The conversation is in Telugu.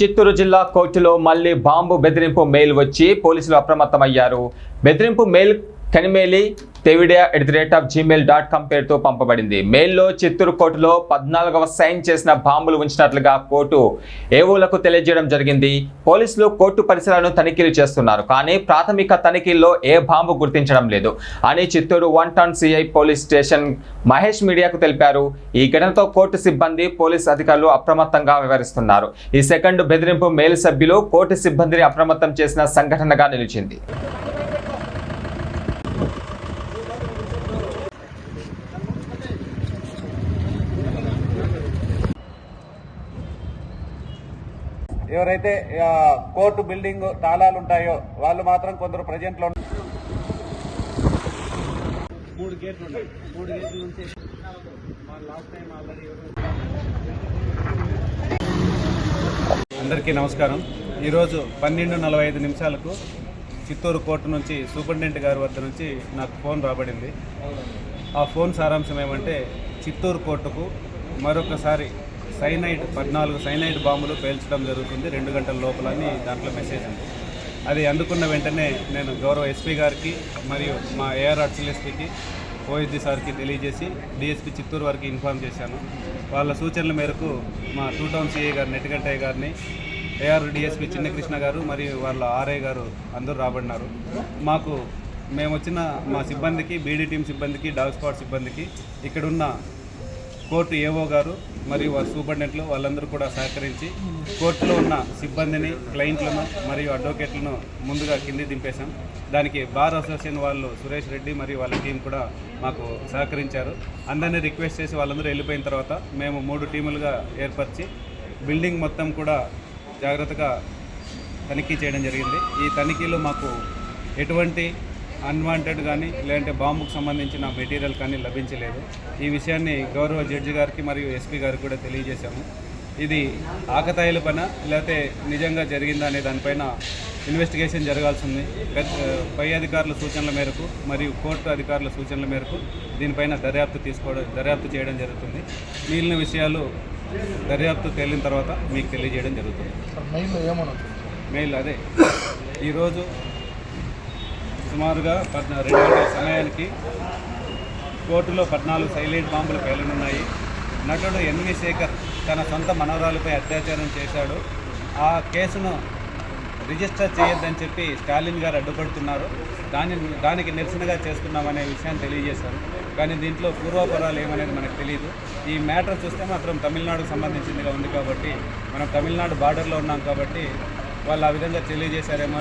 చిత్తూరు జిల్లా కోర్టులో మళ్లీ బాంబు బెదిరింపు మెయిల్ వచ్చి పోలీసులు అప్రమత్తమయ్యారు. బెదిరింపు మెయిల్ కనిమేలి tevidia@gmail.com పేరుతో పంపబడింది. మెయిల్లో చిత్తూరు కోర్టులో 14వ సైన్ చేసిన బాంబులు ఉంచినట్లుగా కోర్టు ఏవోలకు తెలియజేయడం జరిగింది. పోలీసులు కోర్టు పరిసరాలను తనిఖీలు చేస్తున్నారు, కానీ ప్రాథమిక తనిఖీల్లో ఏ బాంబు గుర్తించడం లేదు అని Chittoor 1 town CI police station Mahesh మీడియాకు తెలిపారు. ఈ ఘటనతో కోర్టు సిబ్బంది, పోలీసు అధికారులు అప్రమత్తంగా వ్యవహరిస్తున్నారు. ఈ సెకండ్ బెదిరింపు మెయిల్ సభ్యులు కోర్టు సిబ్బందిని అప్రమత్తం చేసిన సంఘటనగా నిలిచింది. ఎవరైతే కోర్టు బిల్డింగ్ తాళాలు ఉంటాయో వాళ్ళు మాత్రం కొందరు ప్రజెంట్లో 3 గేట్లు ఉన్నాయి. 3 గేట్ల నుంచి అందరికీ నమస్కారం. ఈరోజు 12:45 చిత్తూరు కోర్టు నుంచి సూపరింటెండెంట్ గారి వద్ద నుంచి నాకు ఫోన్ రాబడింది. ఆ ఫోన్ సారాంశం ఏమంటే, చిత్తూరు కోర్టుకు మరొకసారి 14 సైనైడ్ బాంబులు పేల్చడం జరుగుతుంది 2 గంటల లోపలని దాంట్లో మెసేజ్ ఉంది. అది అందుకున్న వెంటనే నేను గౌరవ ఎస్పీ గారికి మరియు మా ఏఆర్ అడ్సిల్ ఎస్పీకి, ఓఎస్డి సార్కి తెలియజేసి డిఎస్పీ చిత్తూరు వారికి ఇన్ఫార్మ్ చేశాను. వాళ్ళ సూచనల మేరకు మా 2 టౌన్ సిఐ గారు నెట్టిగంటయ్య గారిని, ఏఆర్ డిఎస్పీ చిన్నకృష్ణ గారు మరియు వాళ్ళ ఆర్ఐ గారు అందరూ రాబడినారు. మేము వచ్చిన మా సిబ్బందికి, బీడీ టీం సిబ్బందికి, డాగ్ స్క్వాడ్ సిబ్బందికి ఇక్కడున్న కోర్టు ఏఓ గారు మరియు వారి సూపరింటెండెంట్లు వాళ్ళందరూ కూడా సహకరించి కోర్టులో ఉన్న సిబ్బందిని, క్లయింట్లను మరియు అడ్వకేట్లను ముందుగా కింది దింపేశాం. దానికి బార్ అసోసియేషన్ వాళ్ళు సురేష్ రెడ్డి మరియు వాళ్ళ టీం కూడా మాకు సహకరించారు. అందరినీ రిక్వెస్ట్ చేసి వాళ్ళందరూ వెళ్ళిపోయిన తర్వాత మేము 3 టీములుగా ఏర్పరిచి బిల్డింగ్ మొత్తం కూడా జాగ్రత్తగా తనిఖీ చేయడం జరిగింది. ఈ తనిఖీలో మాకు ఎటువంటి అన్వాంటెడ్ కానీ లేదంటే బాంబుకు సంబంధించిన మెటీరియల్ కానీ లభించలేదు. ఈ విషయాన్ని గౌరవ జడ్జి గారికి మరియు ఎస్పీ గారికి కూడా తెలియజేశాము. ఇది ఆకతాయిల పైన లేకపోతే నిజంగా జరిగిందా అనే దానిపైన ఇన్వెస్టిగేషన్ జరగాల్సింది. పై అధికారుల సూచనల మేరకు మరియు కోర్టు అధికారుల సూచనల మేరకు దీనిపైన దర్యాప్తు చేయడం జరుగుతుంది. మిగిలిన విషయాలు దర్యాప్తు తేలిన తర్వాత మీకు తెలియజేయడం జరుగుతుంది. మెయిల్ అదే ఈరోజు సుమారుగా 2 గంటల సమయానికి కోర్టులో 14 సైలెంట్ బాంబులు పేలనున్నాయి. నటుడు ఎన్వి శేఖర్ తన సొంత మనవరాలపై అత్యాచారం చేశాడు. ఆ కేసును రిజిస్టర్ చేయొద్దని చెప్పి స్టాలిన్ గారు అడ్డుపడుతున్నారు. దానికి నిరసనగా చేస్తున్నామనే విషయాన్ని తెలియజేశారు. కానీ దీంట్లో పూర్వాపరాలు ఏమనేది మనకు తెలియదు. ఈ మ్యాటర్ చూస్తే మాత్రం తమిళనాడుకు సంబంధించిందిగా ఉంది కాబట్టి, మనం తమిళనాడు బార్డర్లో ఉన్నాం కాబట్టి వాళ్ళు ఆ విధంగా తెలియజేశారేమో